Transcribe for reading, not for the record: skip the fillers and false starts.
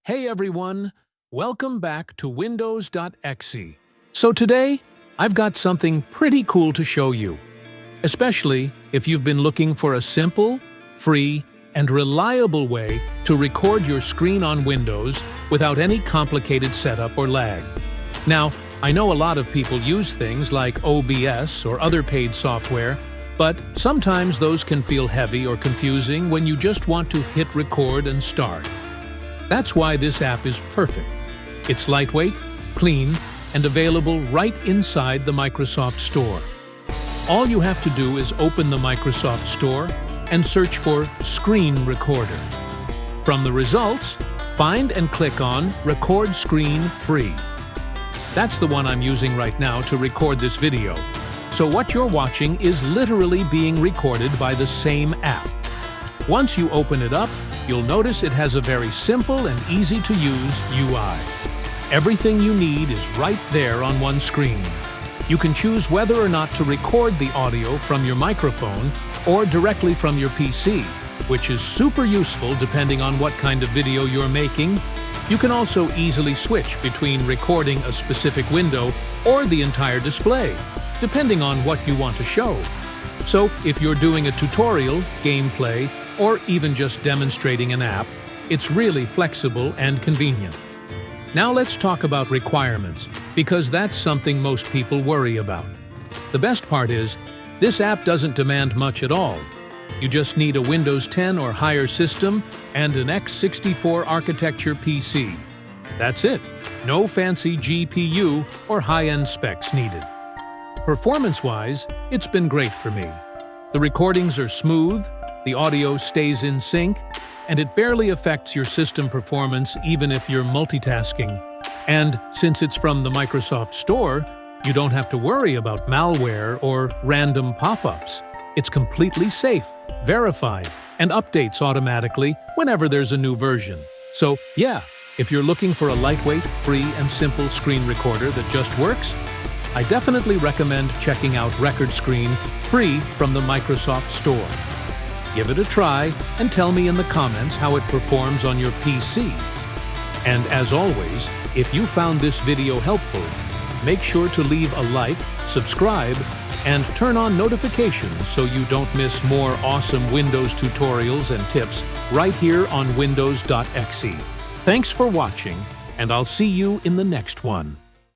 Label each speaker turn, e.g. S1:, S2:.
S1: Hey everyone, welcome back to Windows.exe. So today, I've got something pretty cool to show you, especially if you've been looking for a simple, free, and reliable way to record your screen on Windows without any complicated setup or lag. Now, I know a lot of people use things like OBS or other paid software, but sometimes those can feel heavy or confusing when you just want to hit record and start. That's why this app is perfect. It's lightweight, clean, and available right inside the Microsoft Store. All you have to do is open the Microsoft Store and search for Screen Recorder. From the results, find and click on Record Screen Free. That's the one I'm using right now to record this video. So what you're watching is literally being recorded by the same app. Once you open it up, you'll notice it has a very simple and easy-to-use UI. Everything you need is right there on one screen. You can choose whether or not to record the audio from your microphone or directly from your PC, which is super useful depending on what kind of video you're making. You can also easily switch between recording a specific window or the entire display, depending on what you want to show. So, if you're doing a tutorial, gameplay, or even just demonstrating an app, it's really flexible and convenient. Now let's talk about requirements, because that's something most people worry about. The best part is, this app doesn't demand much at all. You just need a Windows 10 or higher system and an x64 architecture PC. That's it. No fancy GPU or high-end specs needed. Performance-wise, it's been great for me. The recordings are smooth, the audio stays in sync, and it barely affects your system performance even if you're multitasking. And since it's from the Microsoft Store, you don't have to worry about malware or random pop-ups. It's completely safe, verified, and updates automatically whenever there's a new version. So, yeah, if you're looking for a lightweight, free, and simple screen recorder that just works, I definitely recommend checking out Record Screen free from the Microsoft Store. Give it a try and tell me in the comments how it performs on your PC. And as always, if you found this video helpful, make sure to leave a like, subscribe, and turn on notifications so you don't miss more awesome Windows tutorials and tips right here on Windows.exe. Thanks for watching, and I'll see you in the next one.